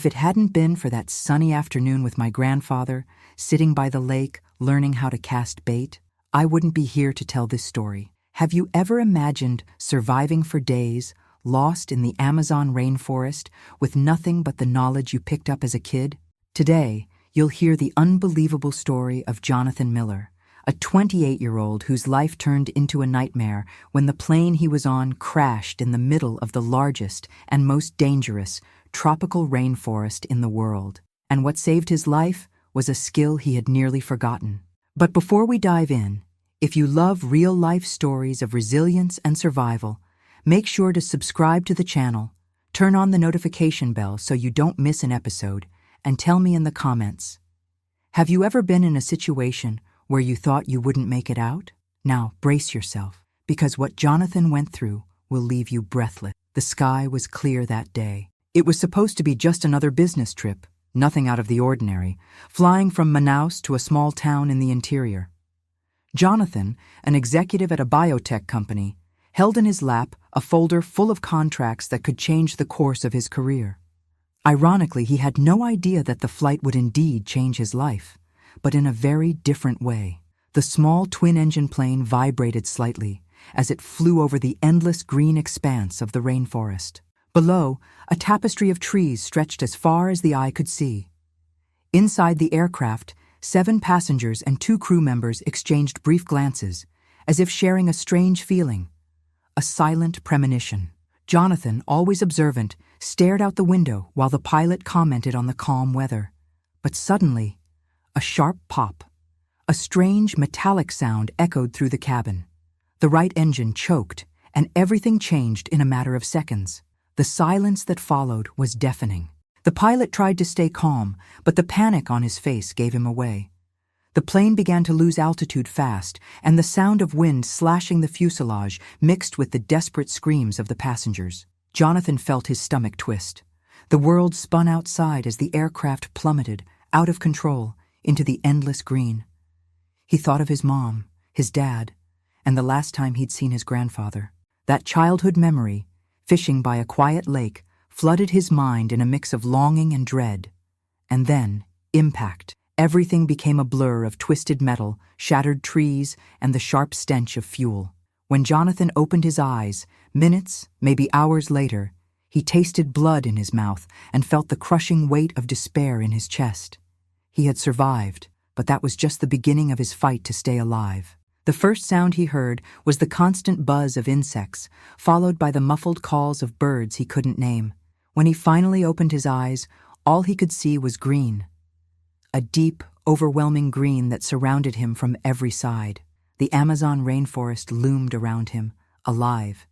If it hadn't been for that sunny afternoon with my grandfather, sitting by the lake, learning how to cast bait, I wouldn't be here to tell this story. Have you ever imagined surviving for days, lost in the Amazon rainforest, with nothing but the knowledge you picked up as a kid? Today, you'll hear the unbelievable story of Jonathan Miller, a 28-year-old whose life turned into a nightmare when the plane he was on crashed in the middle of the largest and most dangerous tropical rainforest in the world. And what saved his life was a skill he had nearly forgotten. But before we dive in, if you love real-life stories of resilience and survival, make sure to subscribe to the channel, turn on the notification bell so you don't miss an episode, and tell me in the comments, have you ever been in a situation where you thought you wouldn't make it out? Now, brace yourself, because what Jonathan went through will leave you breathless. The sky was clear that day. It was supposed to be just another business trip, nothing out of the ordinary, flying from Manaus to a small town in the interior. Jonathan, an executive at a biotech company, held in his lap a folder full of contracts that could change the course of his career. Ironically, he had no idea that the flight would indeed change his life, but in a very different way. The small twin-engine plane vibrated slightly as it flew over the endless green expanse of the rainforest. Below, a tapestry of trees stretched as far as the eye could see. Inside the aircraft, 7 passengers and 2 crew members exchanged brief glances, as if sharing a strange feeling, a silent premonition. Jonathan, always observant, stared out the window while the pilot commented on the calm weather. But suddenly, a sharp pop, a strange metallic sound echoed through the cabin. The right engine choked, and everything changed in a matter of seconds. The silence that followed was deafening. The pilot tried to stay calm, but the panic on his face gave him away. The plane began to lose altitude fast, and the sound of wind slashing the fuselage mixed with the desperate screams of the passengers. Jonathan felt his stomach twist. The world spun outside as the aircraft plummeted, out of control, into the endless green. He thought of his mom, his dad, and the last time he'd seen his grandfather. That childhood memory, fishing by a quiet lake, flooded his mind in a mix of longing and dread. And then, impact. Everything became a blur of twisted metal, shattered trees, and the sharp stench of fuel. When Jonathan opened his eyes, minutes, maybe hours later, he tasted blood in his mouth and felt the crushing weight of despair in his chest. He had survived, but that was just the beginning of his fight to stay alive. The first sound he heard was the constant buzz of insects, followed by the muffled calls of birds he couldn't name. When he finally opened his eyes, all he could see was green. A deep, overwhelming green that surrounded him from every side. The Amazon rainforest loomed around him, alive,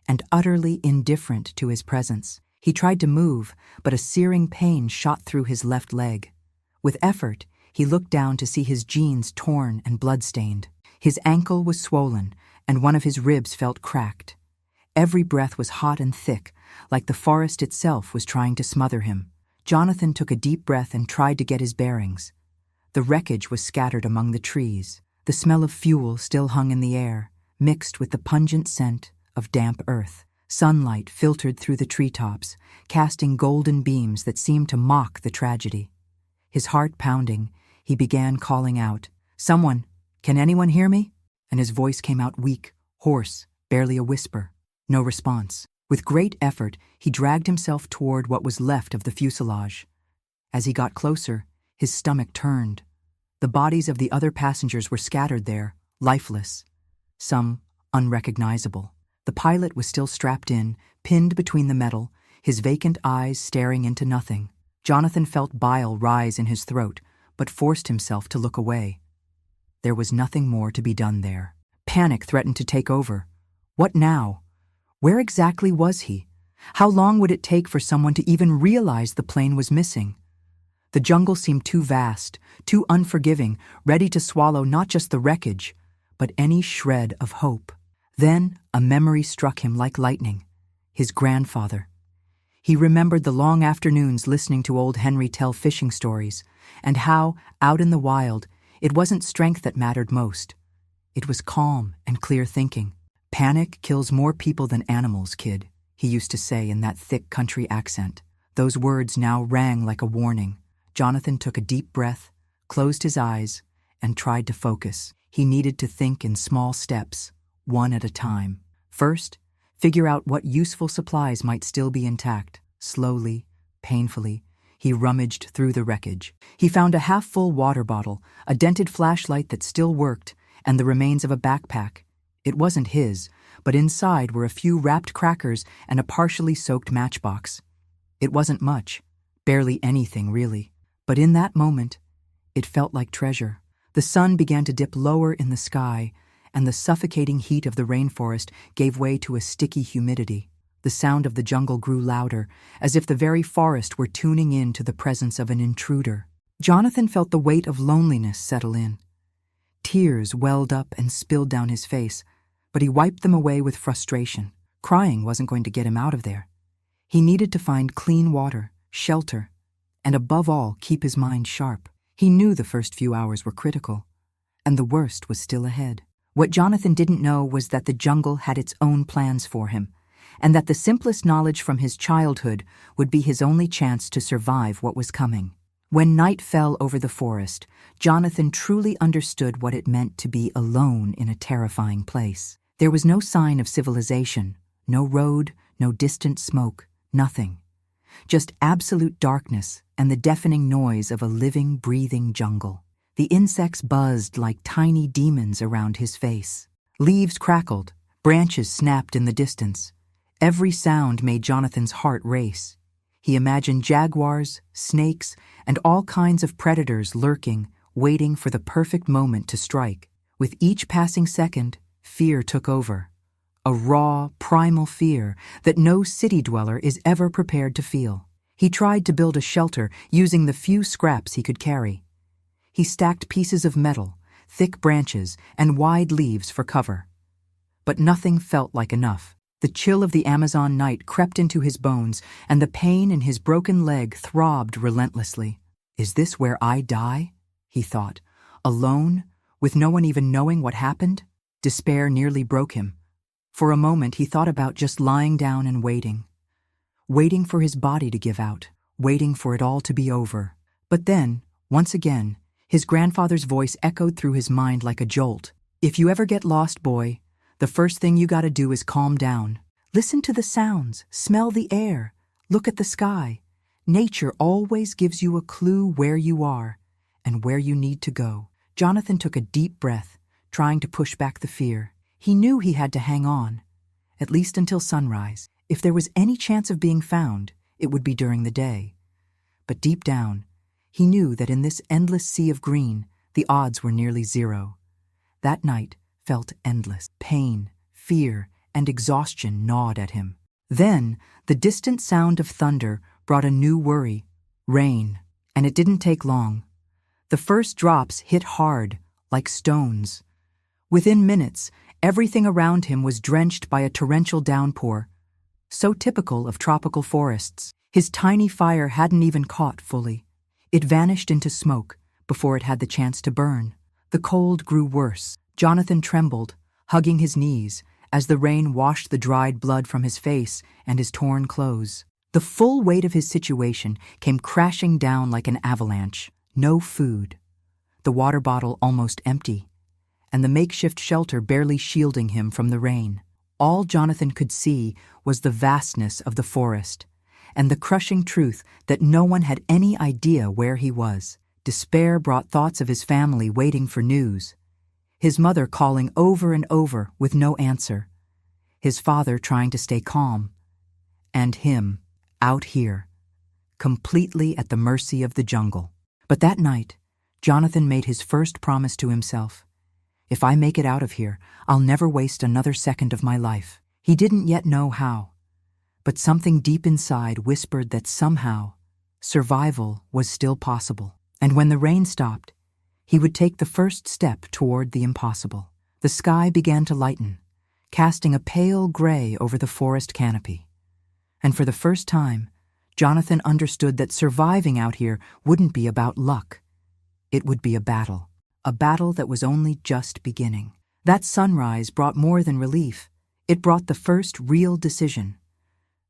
and utterly indifferent to his presence. He tried to move, but a searing pain shot through his left leg. With effort, he looked down to see his jeans torn and blood-stained. His ankle was swollen, and one of his ribs felt cracked. Every breath was hot and thick, like the forest itself was trying to smother him. Jonathan took a deep breath and tried to get his bearings. The wreckage was scattered among the trees. The smell of fuel still hung in the air, mixed with the pungent scent of damp earth. Sunlight filtered through the treetops, casting golden beams that seemed to mock the tragedy. His heart pounding, he began calling out, "Someone! Can anyone hear me?" And his voice came out weak, hoarse, barely a whisper. No response. With great effort, he dragged himself toward what was left of the fuselage. As he got closer, his stomach turned. The bodies of the other passengers were scattered there, lifeless, some unrecognizable. The pilot was still strapped in, pinned between the metal, his vacant eyes staring into nothing. Jonathan felt bile rise in his throat, but forced himself to look away. There was nothing more to be done there. Panic threatened to take over. What now? Where exactly was he? How long would it take for someone to even realize the plane was missing? The jungle seemed too vast, too unforgiving, ready to swallow not just the wreckage, but any shred of hope. Then a memory struck him like lightning. His grandfather. He remembered the long afternoons listening to old Henry tell fishing stories, and how, out in the wild, it wasn't strength that mattered most. It was calm and clear thinking. "Panic kills more people than animals, kid," he used to say in that thick country accent. Those words now rang like a warning. Jonathan took a deep breath, closed his eyes, and tried to focus. He needed to think in small steps, one at a time. First, figure out what useful supplies might still be intact. Slowly, painfully, he rummaged through the wreckage. He found a half-full water bottle, a dented flashlight that still worked, and the remains of a backpack. It wasn't his, but inside were a few wrapped crackers and a partially soaked matchbox. It wasn't much, barely anything really, but in that moment, it felt like treasure. The sun began to dip lower in the sky, and the suffocating heat of the rainforest gave way to a sticky humidity. The sound of the jungle grew louder, as if the very forest were tuning in to the presence of an intruder. Jonathan felt the weight of loneliness settle in. Tears welled up and spilled down his face, but he wiped them away with frustration. Crying wasn't going to get him out of there. He needed to find clean water, shelter, and above all, keep his mind sharp. He knew the first few hours were critical, and the worst was still ahead. What Jonathan didn't know was that the jungle had its own plans for him, and that the simplest knowledge from his childhood would be his only chance to survive what was coming. When night fell over the forest, Jonathan truly understood what it meant to be alone in a terrifying place. There was no sign of civilization, no road, no distant smoke, nothing. Just absolute darkness and the deafening noise of a living, breathing jungle. The insects buzzed like tiny demons around his face. Leaves crackled, branches snapped in the distance. Every sound made Jonathan's heart race. He imagined jaguars, snakes, and all kinds of predators lurking, waiting for the perfect moment to strike. With each passing second, fear took over. A raw, primal fear that no city dweller is ever prepared to feel. He tried to build a shelter using the few scraps he could carry. He stacked pieces of metal, thick branches, and wide leaves for cover. But nothing felt like enough. The chill of the Amazon night crept into his bones, and the pain in his broken leg throbbed relentlessly. "Is this where I die?" he thought. "Alone, with no one even knowing what happened?" Despair nearly broke him. For a moment he thought about just lying down and waiting for his body to give out, waiting for it all to be over. But then, once again, his grandfather's voice echoed through his mind like a jolt. "If you ever get lost, boy, the first thing you gotta do is calm down. Listen to the sounds, smell the air, look at the sky. Nature always gives you a clue where you are and where you need to go." Jonathan took a deep breath, trying to push back the fear. He knew he had to hang on, at least until sunrise. If there was any chance of being found, it would be during the day. But deep down, he knew that in this endless sea of green, the odds were nearly zero. That night felt endless. Pain, fear, and exhaustion gnawed at him. Then, the distant sound of thunder brought a new worry: rain. And it didn't take long. The first drops hit hard, like stones. Within minutes, everything around him was drenched by a torrential downpour, so typical of tropical forests. His tiny fire hadn't even caught fully. It vanished into smoke before it had the chance to burn. The cold grew worse. Jonathan trembled, hugging his knees, as the rain washed the dried blood from his face and his torn clothes. The full weight of his situation came crashing down like an avalanche. No food, the water bottle almost empty, and the makeshift shelter barely shielding him from the rain. All Jonathan could see was the vastness of the forest, and the crushing truth that no one had any idea where he was. Despair brought thoughts of his family waiting for news. His mother calling over and over with no answer. His father trying to stay calm. And him, out here, completely at the mercy of the jungle. But that night, Jonathan made his first promise to himself. If I make it out of here, I'll never waste another second of my life. He didn't yet know how, but something deep inside whispered that somehow, survival was still possible. And when the rain stopped, he would take the first step toward the impossible. The sky began to lighten, casting a pale gray over the forest canopy. And for the first time, Jonathan understood that surviving out here wouldn't be about luck. It would be a battle that was only just beginning. That sunrise brought more than relief. It brought the first real decision.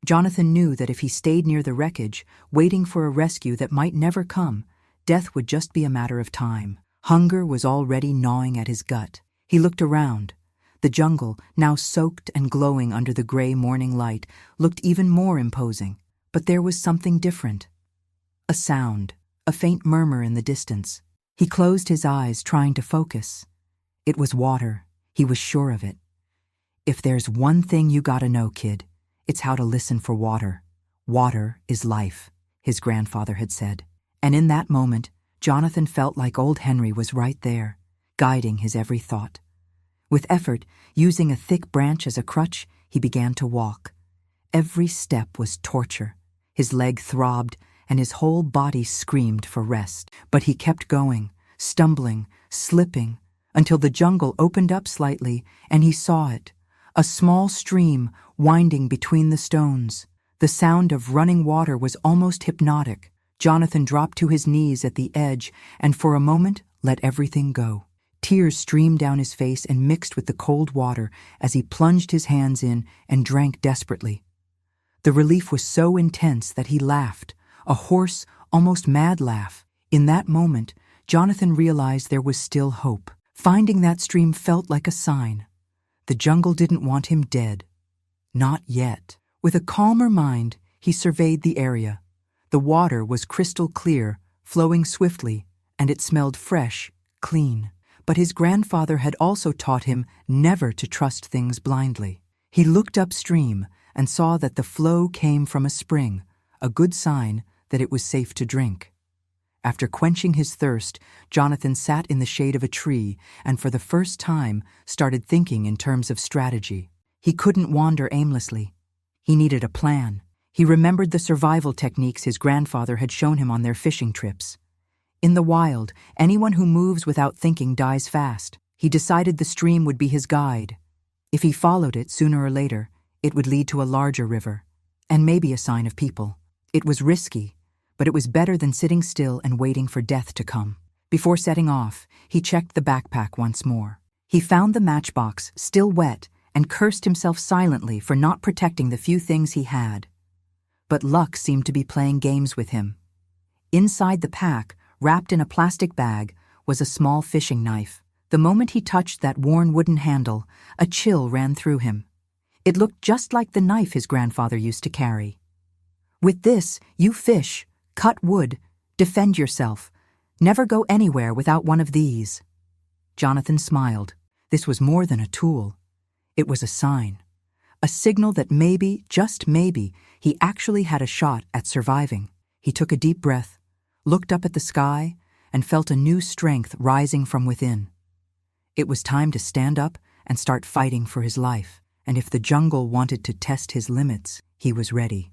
Jonathan knew that if he stayed near the wreckage, waiting for a rescue that might never come, death would just be a matter of time. Hunger was already gnawing at his gut. He looked around. The jungle, now soaked and glowing under the gray morning light, looked even more imposing. But there was something different. A sound, a faint murmur in the distance. He closed his eyes, trying to focus. It was water. He was sure of it. If there's one thing you gotta know, kid, it's how to listen for water. Water is life, his grandfather had said. And in that moment, Jonathan felt like old Henry was right there, guiding his every thought. With effort, using a thick branch as a crutch, he began to walk. Every step was torture. His leg throbbed, and his whole body screamed for rest. But he kept going, stumbling, slipping, until the jungle opened up slightly, and he saw it. A small stream winding between the stones. The sound of running water was almost hypnotic. Jonathan dropped to his knees at the edge and for a moment let everything go. Tears streamed down his face and mixed with the cold water as he plunged his hands in and drank desperately. The relief was so intense that he laughed, a hoarse, almost mad laugh. In that moment, Jonathan realized there was still hope. Finding that stream felt like a sign. The jungle didn't want him dead. Not yet. With a calmer mind, he surveyed the area. The water was crystal clear, flowing swiftly, and it smelled fresh, clean. But his grandfather had also taught him never to trust things blindly. He looked upstream and saw that the flow came from a spring, a good sign that it was safe to drink. After quenching his thirst, Jonathan sat in the shade of a tree and for the first time started thinking in terms of strategy. He couldn't wander aimlessly. He needed a plan. He remembered the survival techniques his grandfather had shown him on their fishing trips. In the wild, anyone who moves without thinking dies fast. He decided the stream would be his guide. If he followed it sooner or later, it would lead to a larger river, and maybe a sign of people. It was risky, but it was better than sitting still and waiting for death to come. Before setting off, he checked the backpack once more. He found the matchbox, still wet, and cursed himself silently for not protecting the few things he had. But luck seemed to be playing games with him. Inside the pack, wrapped in a plastic bag, was a small fishing knife. The moment he touched that worn wooden handle, a chill ran through him. It looked just like the knife his grandfather used to carry. With this, you fish, cut wood, defend yourself. Never go anywhere without one of these. Jonathan smiled. This was more than a tool. It was a sign. A signal that maybe, just maybe, he actually had a shot at surviving. He took a deep breath, looked up at the sky, and felt a new strength rising from within. It was time to stand up and start fighting for his life. And if the jungle wanted to test his limits, he was ready.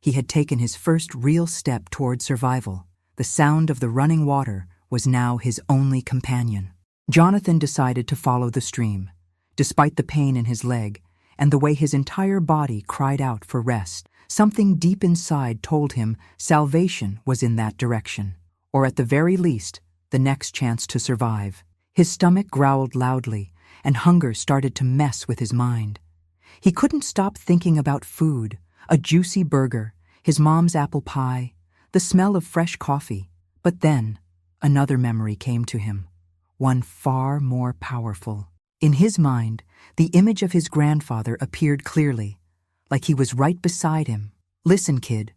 He had taken his first real step toward survival. The sound of the running water was now his only companion. Jonathan decided to follow the stream, despite the pain in his leg and the way his entire body cried out for rest. Something deep inside told him salvation was in that direction, or at the very least, the next chance to survive. His stomach growled loudly, and hunger started to mess with his mind. He couldn't stop thinking about food, a juicy burger, his mom's apple pie, the smell of fresh coffee. But then, another memory came to him, one far more powerful. In his mind, the image of his grandfather appeared clearly, like he was right beside him. Listen, kid,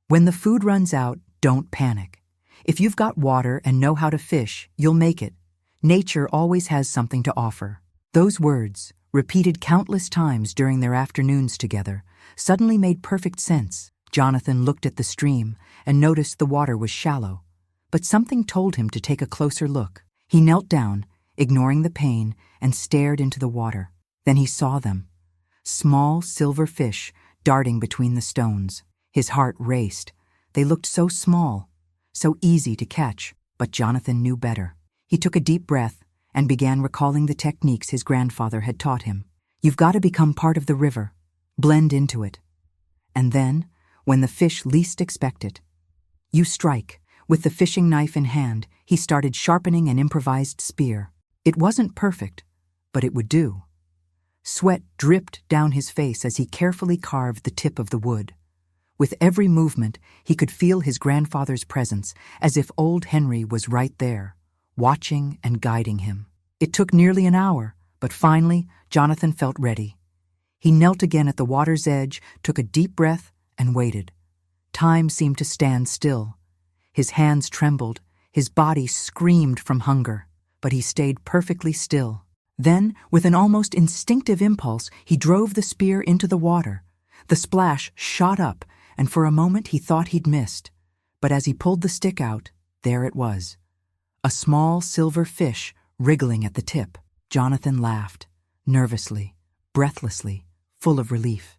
when the food runs out, don't panic. If you've got water and know how to fish, you'll make it. Nature always has something to offer. Those words, repeated countless times during their afternoons together, suddenly made perfect sense. Jonathan looked at the stream and noticed the water was shallow, but something told him to take a closer look. He knelt down, ignoring the pain, and stared into the water. Then he saw them, small silver fish darting between the stones. His heart raced. They looked so small, so easy to catch, but Jonathan knew better. He took a deep breath and began recalling the techniques his grandfather had taught him. You've got to become part of the river, blend into it. And then, when the fish least expect it, you strike. With the fishing knife in hand, he started sharpening an improvised spear. It wasn't perfect, but it would do. Sweat dripped down his face as he carefully carved the tip of the wood. With every movement, he could feel his grandfather's presence, as if old Henry was right there, watching and guiding him. It took nearly an hour, but finally, Jonathan felt ready. He knelt again at the water's edge, took a deep breath, and waited. Time seemed to stand still. His hands trembled, his body screamed from hunger, but he stayed perfectly still. Then, with an almost instinctive impulse, he drove the spear into the water. The splash shot up, and for a moment he thought he'd missed. But as he pulled the stick out, there it was. A small silver fish wriggling at the tip. Jonathan laughed, nervously, breathlessly, full of relief.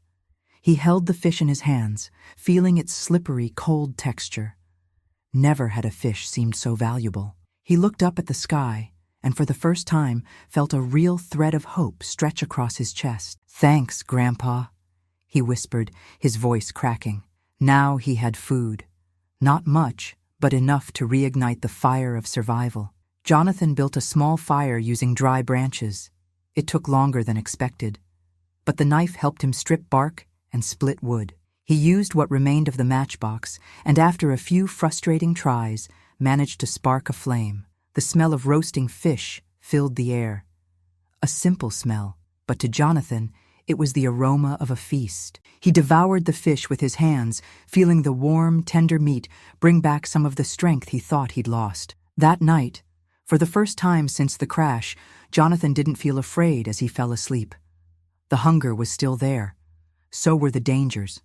He held the fish in his hands, feeling its slippery, cold texture. Never had a fish seemed so valuable. He looked up at the sky, and for the first time felt a real thread of hope stretch across his chest. "Thanks, Grandpa," he whispered, his voice cracking. Now he had food. Not much, but enough to reignite the fire of survival. Jonathan built a small fire using dry branches. It took longer than expected, but the knife helped him strip bark and split wood. He used what remained of the matchbox, and after a few frustrating tries, managed to spark a flame. The smell of roasting fish filled the air. A simple smell, but to Jonathan, it was the aroma of a feast. He devoured the fish with his hands, feeling the warm, tender meat bring back some of the strength he thought he'd lost. That night, for the first time since the crash, Jonathan didn't feel afraid as he fell asleep. The hunger was still there. So were the dangers.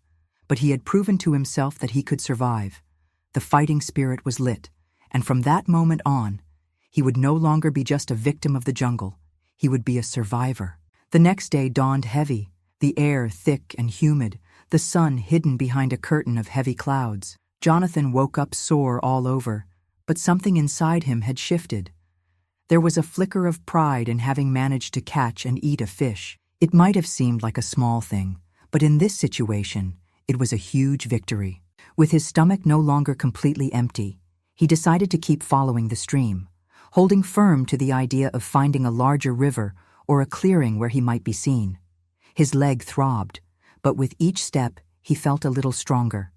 But he had proven to himself that he could survive. The fighting spirit was lit, and from that moment on, he would no longer be just a victim of the jungle. He would be a survivor. The next day dawned heavy, the air thick and humid, the sun hidden behind a curtain of heavy clouds. Jonathan woke up sore all over, but something inside him had shifted. There was a flicker of pride in having managed to catch and eat a fish. It might have seemed like a small thing, but in this situation, it was a huge victory. With his stomach no longer completely empty, he decided to keep following the stream, holding firm to the idea of finding a larger river or a clearing where he might be seen. His leg throbbed, but with each step he felt a little stronger,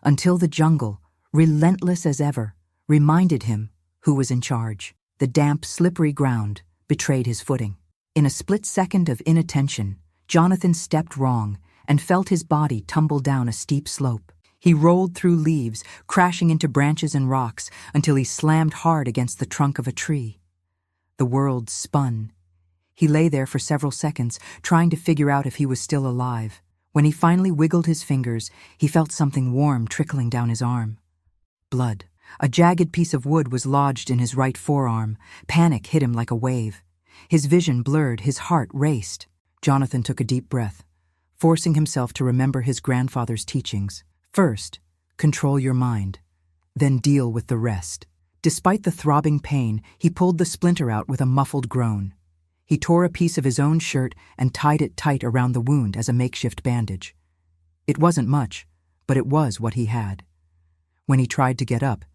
until the jungle, relentless as ever, reminded him who was in charge. The damp, slippery ground betrayed his footing. In a split second of inattention, Jonathan stepped wrong and felt his body tumble down a steep slope. He rolled through leaves, crashing into branches and rocks until he slammed hard against the trunk of a tree. The world spun. He lay there for several seconds, trying to figure out if he was still alive. When he finally wiggled his fingers, he felt something warm trickling down his arm. Blood. A jagged piece of wood was lodged in his right forearm. Panic hit him like a wave. His vision blurred, his heart raced. Jonathan took a deep breath, forcing himself to remember his grandfather's teachings. First, control your mind, then deal with the rest. Despite the throbbing pain, he pulled the splinter out with a muffled groan. He tore a piece of his own shirt and tied it tight around the wound as a makeshift bandage. It wasn't much, but it was what he had. When he tried to get up,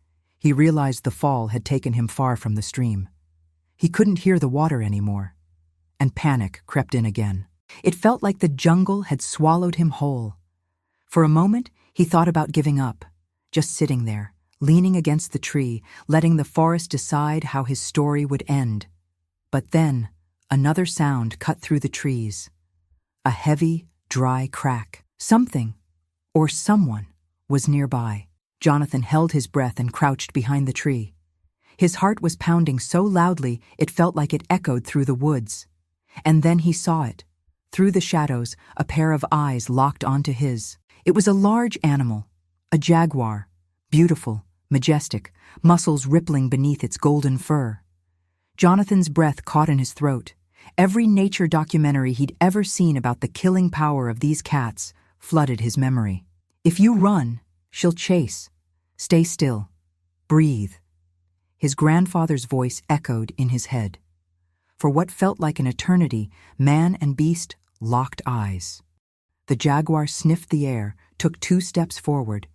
he realized the fall had taken him far from the stream. He couldn't hear the water anymore, and panic crept in again. It felt like the jungle had swallowed him whole. For a moment, he thought about giving up, just sitting there, leaning against the tree, letting the forest decide how his story would end. But then, another sound cut through the trees. A heavy, dry crack. Something, or someone, was nearby. Jonathan held his breath and crouched behind the tree. His heart was pounding so loudly it felt like it echoed through the woods. And then he saw it. Through the shadows, a pair of eyes locked onto his. It was a large animal, a jaguar, beautiful, majestic, muscles rippling beneath its golden fur. Jonathan's breath caught in his throat. Every nature documentary he'd ever seen about the killing power of these cats flooded his memory. If you run, she'll chase. Stay still. Breathe. His grandfather's voice echoed in his head. For what felt like an eternity, man and beast locked eyes. The jaguar sniffed the air, took 2 steps forward,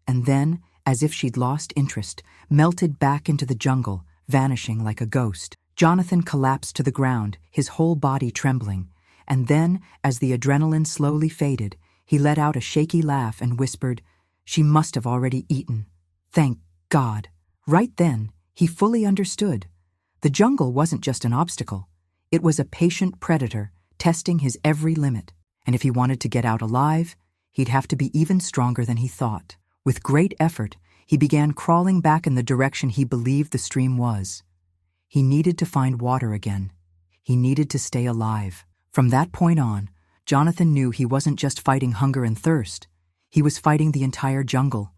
and then, as if she'd lost interest, melted back into the jungle, vanishing like a ghost. Jonathan collapsed to the ground, his whole body trembling, And then, as the adrenaline slowly faded, he let out a shaky laugh and whispered, "She must have already eaten. Thank God." Right then, he fully understood. The jungle wasn't just an obstacle. It was a patient predator, testing his every limit. And if he wanted to get out alive, he'd have to be even stronger than he thought. With great effort, he began crawling back in the direction he believed the stream was. He needed to find water again. He needed to stay alive. From that point on, Jonathan knew he wasn't just fighting hunger and thirst. He was fighting the entire jungle.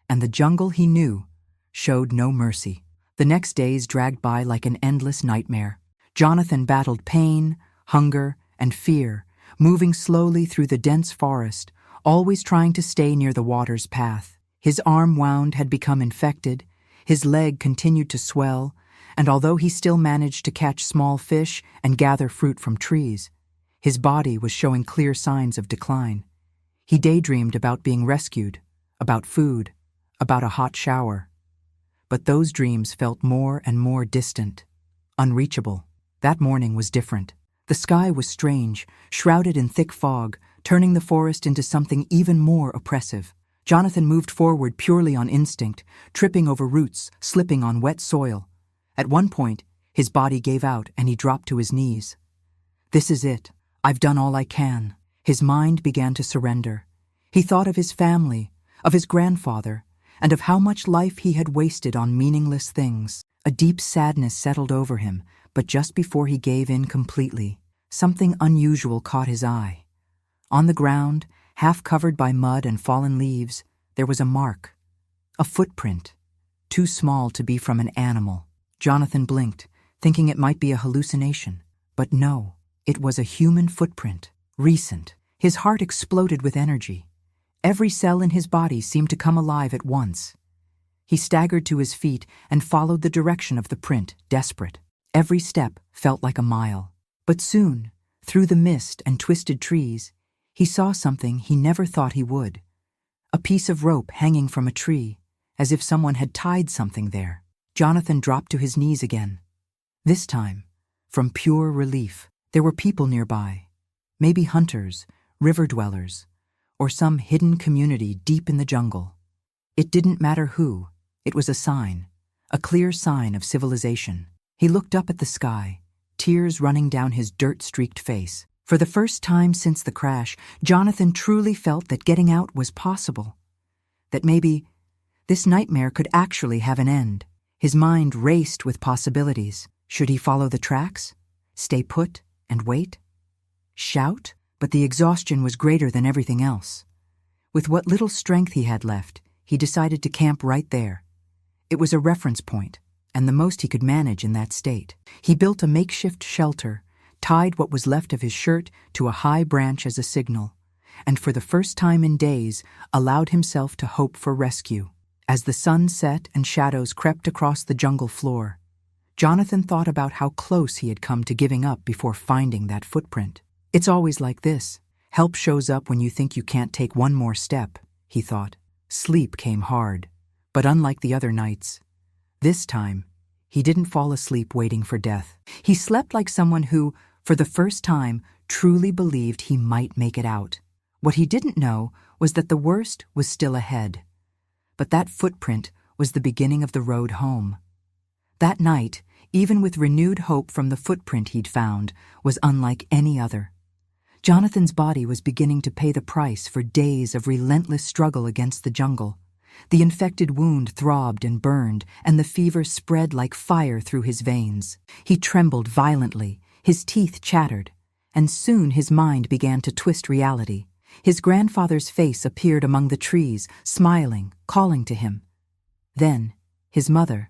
And the jungle, he knew, showed no mercy. The next days dragged by like an endless nightmare. Jonathan battled pain, hunger, and fear, moving slowly through the dense forest, always trying to stay near the water's path. His arm wound had become infected, his leg continued to swell, and although he still managed to catch small fish and gather fruit from trees, his body was showing clear signs of decline. He daydreamed about being rescued, about food, about a hot shower. But those dreams felt more and more distant, unreachable. That morning was different. The sky was strange, shrouded in thick fog, turning the forest into something even more oppressive. Jonathan moved forward purely on instinct, tripping over roots, slipping on wet soil. At one point, his body gave out and he dropped to his knees. "This is it. I've done all I can." His mind began to surrender. He thought of his family, of his grandfather, and of how much life he had wasted on meaningless things. A deep sadness settled over him, but just before he gave in completely, something unusual caught his eye. On the ground, half covered by mud and fallen leaves, there was a mark, a footprint, too small to be from an animal. Jonathan blinked, thinking it might be a hallucination. But no, it was a human footprint, recent. His heart exploded with energy. Every cell in his body seemed to come alive at once. He staggered to his feet and followed the direction of the print, desperate. Every step felt like a mile. But soon, through the mist and twisted trees, he saw something he never thought he would. A piece of rope hanging from a tree, as if someone had tied something there. Jonathan dropped to his knees again. This time, from pure relief. There were people nearby. Maybe hunters, river dwellers, or some hidden community deep in the jungle. It didn't matter who. It was a sign, a clear sign of civilization. He looked up at the sky, tears running down his dirt-streaked face. For the first time since the crash, Jonathan truly felt that getting out was possible. That maybe this nightmare could actually have an end. His mind raced with possibilities. Should he follow the tracks? Stay put and wait? Shout? But the exhaustion was greater than everything else. With what little strength he had left, he decided to camp right there. It was a reference point, and the most he could manage in that state. He built a makeshift shelter, tied what was left of his shirt to a high branch as a signal, and for the first time in days allowed himself to hope for rescue. As the sun set and shadows crept across the jungle floor, Jonathan thought about how close he had come to giving up before finding that footprint. It's always like this. Help shows up when you think you can't take one more step, he thought. Sleep came hard, but unlike the other nights, this time, he didn't fall asleep waiting for death. He slept like someone who, for the first time, truly believed he might make it out. What he didn't know was that the worst was still ahead. But that footprint was the beginning of the road home. That night, even with renewed hope from the footprint he'd found, was unlike any other. Jonathan's body was beginning to pay the price for days of relentless struggle against the jungle. The infected wound throbbed and burned, and the fever spread like fire through his veins. He trembled violently, his teeth chattered, and soon his mind began to twist reality. His grandfather's face appeared among the trees, smiling, calling to him. Then, his mother.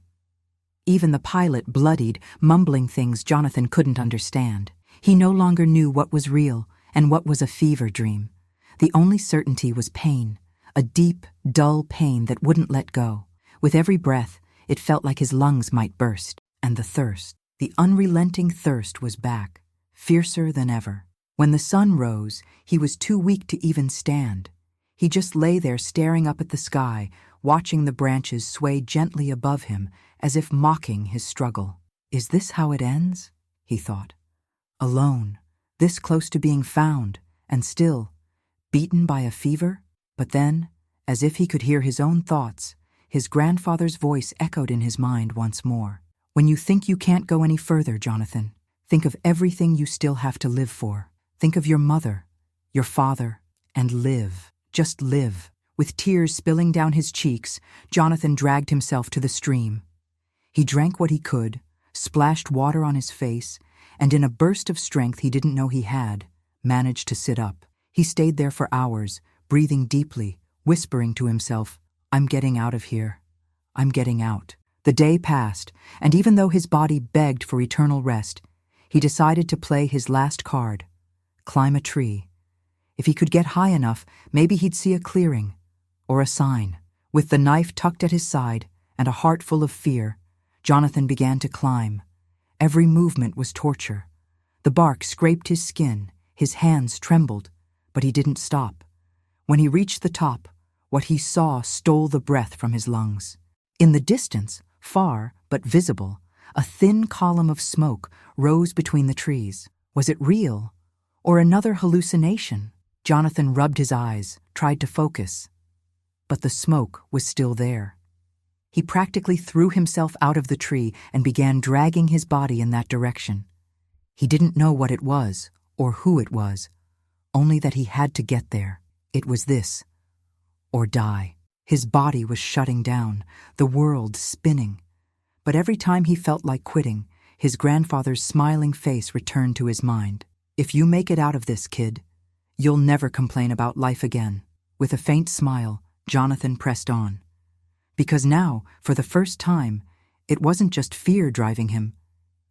Even the pilot bloodied, mumbling things Jonathan couldn't understand. He no longer knew what was real and what was a fever dream. The only certainty was pain, a deep, dull pain that wouldn't let go. With every breath, it felt like his lungs might burst. And the thirst, the unrelenting thirst was back, fiercer than ever. When the sun rose, he was too weak to even stand. He just lay there staring up at the sky, watching the branches sway gently above him as if mocking his struggle. Is this how it ends? He thought. Alone, this close to being found, and still, beaten by a fever? But then, as if he could hear his own thoughts, his grandfather's voice echoed in his mind once more. When you think you can't go any further, Jonathan, think of everything you still have to live for. Think of your mother, your father, and live. Just live. With tears spilling down his cheeks, Jonathan dragged himself to the stream. He drank what he could, splashed water on his face, and in a burst of strength he didn't know he had, managed to sit up. He stayed there for hours, breathing deeply, whispering to himself, "I'm getting out of here. I'm getting out." The day passed, and even though his body begged for eternal rest, he decided to play his last card, climb a tree. If he could get high enough, maybe he'd see a clearing, or a sign. With the knife tucked at his side and a heart full of fear, Jonathan began to climb. Every movement was torture. The bark scraped his skin, his hands trembled, but he didn't stop. When he reached the top, what he saw stole the breath from his lungs. In the distance, far but visible, a thin column of smoke rose between the trees. Was it real, or another hallucination? Jonathan rubbed his eyes, tried to focus. But the smoke was still there. He practically threw himself out of the tree and began dragging his body in that direction. He didn't know what it was, or who it was, only that he had to get there. It was this, or die. His body was shutting down, the world spinning. But every time he felt like quitting, his grandfather's smiling face returned to his mind. "If you make it out of this, kid, you'll never complain about life again." With a faint smile, Jonathan pressed on. Because now, for the first time, it wasn't just fear driving him.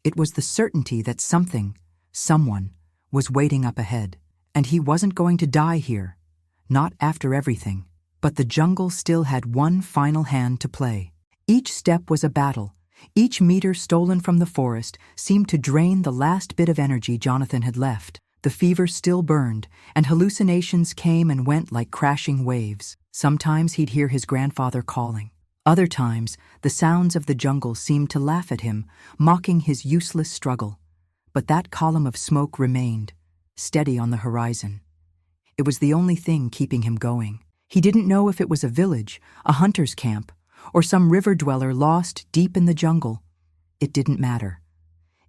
It was the certainty that something, someone, was waiting up ahead. And he wasn't going to die here, not after everything. But the jungle still had one final hand to play. Each step was a battle. Each meter stolen from the forest seemed to drain the last bit of energy Jonathan had left. The fever still burned, and hallucinations came and went like crashing waves. Sometimes he'd hear his grandfather calling. Other times, the sounds of the jungle seemed to laugh at him, mocking his useless struggle. But that column of smoke remained, steady on the horizon. It was the only thing keeping him going. He didn't know if it was a village, a hunter's camp, or some river dweller lost deep in the jungle. It didn't matter.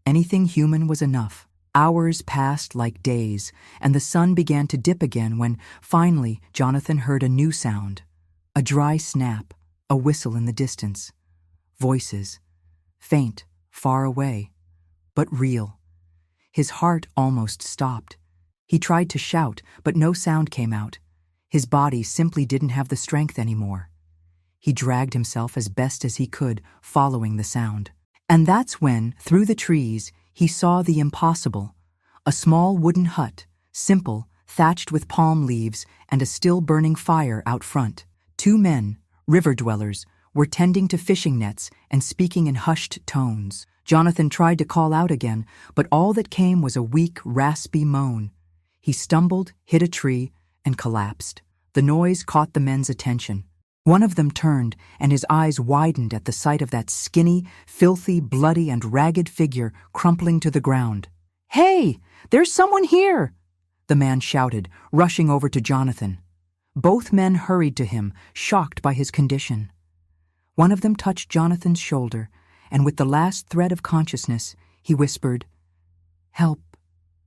Anything human was enough. Hours passed like days, and the sun began to dip again when, finally, Jonathan heard a new sound. A dry snap, a whistle in the distance. Voices. Faint, far away, but real. His heart almost stopped. He tried to shout, but no sound came out. His body simply didn't have the strength anymore. He dragged himself as best as he could, following the sound. And that's when, through the trees, he saw the impossible. A small wooden hut, simple, thatched with palm leaves, and a still-burning fire out front. Two men, river dwellers, were tending to fishing nets and speaking in hushed tones. Jonathan tried to call out again, but all that came was a weak, raspy moan. He stumbled, hit a tree, and collapsed. The noise caught the men's attention. One of them turned, and his eyes widened at the sight of that skinny, filthy, bloody, and ragged figure crumpling to the ground. "Hey, there's someone here!" the man shouted, rushing over to Jonathan. Both men hurried to him, shocked by his condition. One of them touched Jonathan's shoulder, and with the last thread of consciousness, he whispered, "Help,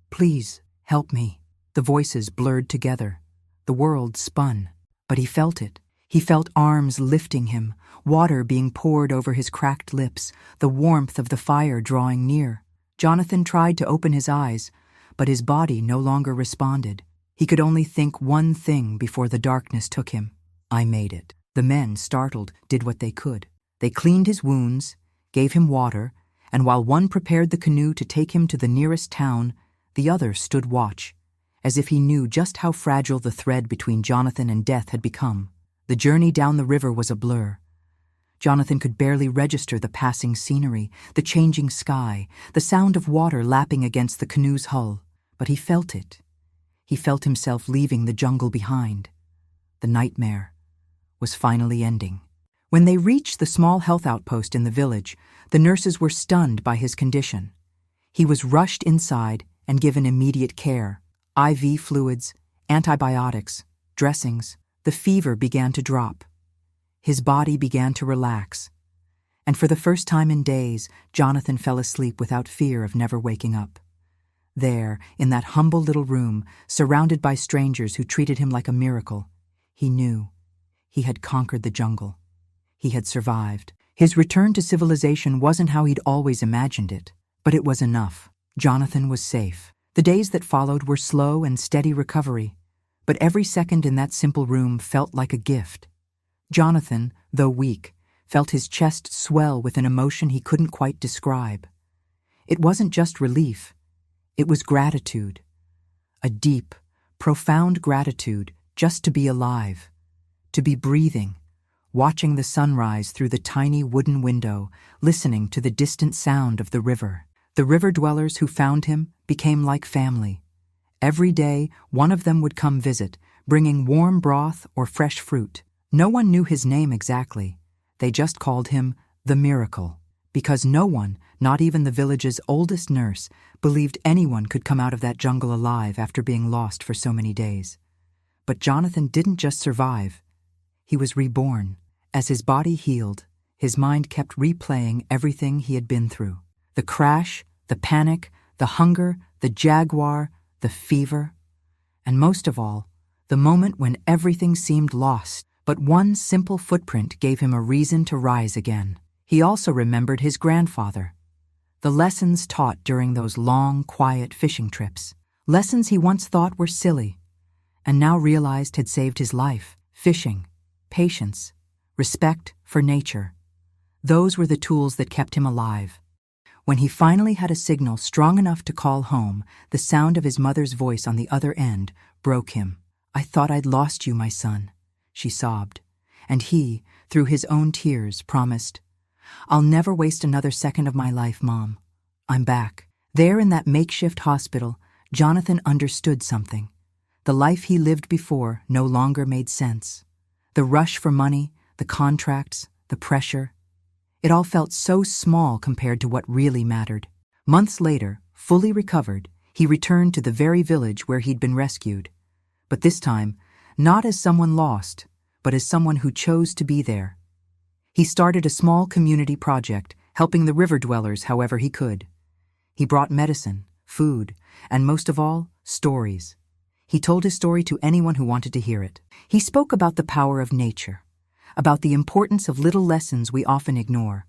please, help me." The voices blurred together. The world spun, but he felt it. He felt arms lifting him, water being poured over his cracked lips, the warmth of the fire drawing near. Jonathan tried to open his eyes, but his body no longer responded. He could only think one thing before the darkness took him. "I made it." The men, startled, did what they could. They cleaned his wounds, gave him water, and while one prepared the canoe to take him to the nearest town, the other stood watch, as if he knew just how fragile the thread between Jonathan and death had become. The journey down the river was a blur. Jonathan could barely register the passing scenery, the changing sky, the sound of water lapping against the canoe's hull. But he felt it. He felt himself leaving the jungle behind. The nightmare was finally ending. When they reached the small health outpost in the village, the nurses were stunned by his condition. He was rushed inside and given immediate care. IV fluids, antibiotics, dressings. The fever began to drop. His body began to relax. And for the first time in days, Jonathan fell asleep without fear of never waking up. There, in that humble little room, surrounded by strangers who treated him like a miracle, he knew he had conquered the jungle. He had survived. His return to civilization wasn't how he'd always imagined it, but it was enough. Jonathan was safe. The days that followed were slow and steady recovery, but every second in that simple room felt like a gift. Jonathan, though weak, felt his chest swell with an emotion he couldn't quite describe. It wasn't just relief. It was gratitude. A deep, profound gratitude just to be alive, to be breathing, watching the sunrise through the tiny wooden window, listening to the distant sound of the river. The river dwellers who found him became like family. Every day, one of them would come visit, bringing warm broth or fresh fruit. No one knew his name exactly. They just called him the Miracle, because no one, not even the village's oldest nurse, believed anyone could come out of that jungle alive after being lost for so many days. But Jonathan didn't just survive. He was reborn. As his body healed, his mind kept replaying everything he had been through. The crash, the panic, the hunger, the jaguar, the fever, and most of all, the moment when everything seemed lost. But one simple footprint gave him a reason to rise again. He also remembered his grandfather. The lessons taught during those long, quiet fishing trips. Lessons he once thought were silly, and now realized had saved his life. Fishing, patience, respect for nature. Those were the tools that kept him alive. When he finally had a signal strong enough to call home, the sound of his mother's voice on the other end broke him. "I thought I'd lost you, my son," she sobbed. And he, through his own tears, promised, "I'll never waste another second of my life, Mom. I'm back." There in that makeshift hospital, Jonathan understood something. The life he lived before no longer made sense. The rush for money, the contracts, the pressure. It all felt so small compared to what really mattered. Months later, fully recovered, he returned to the very village where he'd been rescued. But this time, not as someone lost, but as someone who chose to be there. He started a small community project, helping the river dwellers however he could. He brought medicine, food, and most of all, stories. He told his story to anyone who wanted to hear it. He spoke about the power of nature, about the importance of little lessons we often ignore,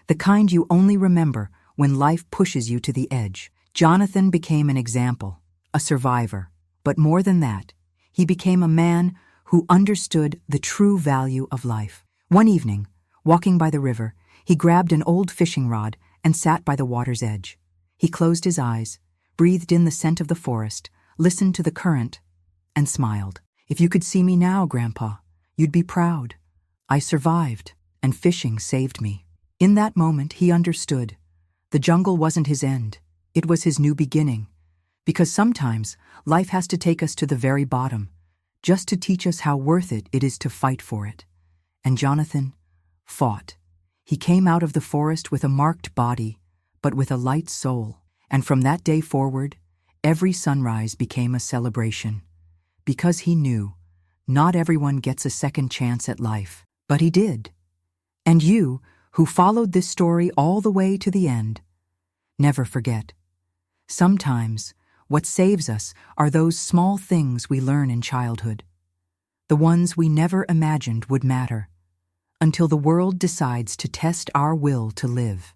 the kind you only remember when life pushes you to the edge. Jonathan became an example, a survivor, but more than that, he became a man who understood the true value of life. One evening, walking by the river, he grabbed an old fishing rod and sat by the water's edge. He closed his eyes, breathed in the scent of the forest, listened to the current, and smiled. "If you could see me now, Grandpa, you'd be proud. I survived, and fishing saved me." In that moment, he understood. The jungle wasn't his end. It was his new beginning. Because sometimes, life has to take us to the very bottom, just to teach us how worth it is to fight for it. And Jonathan fought. He came out of the forest with a marked body, but with a light soul. And from that day forward, every sunrise became a celebration. Because he knew, not everyone gets a second chance at life. But he did. And you, who followed this story all the way to the end, never forget. Sometimes, what saves us are those small things we learn in childhood. The ones we never imagined would matter, until the world decides to test our will to live.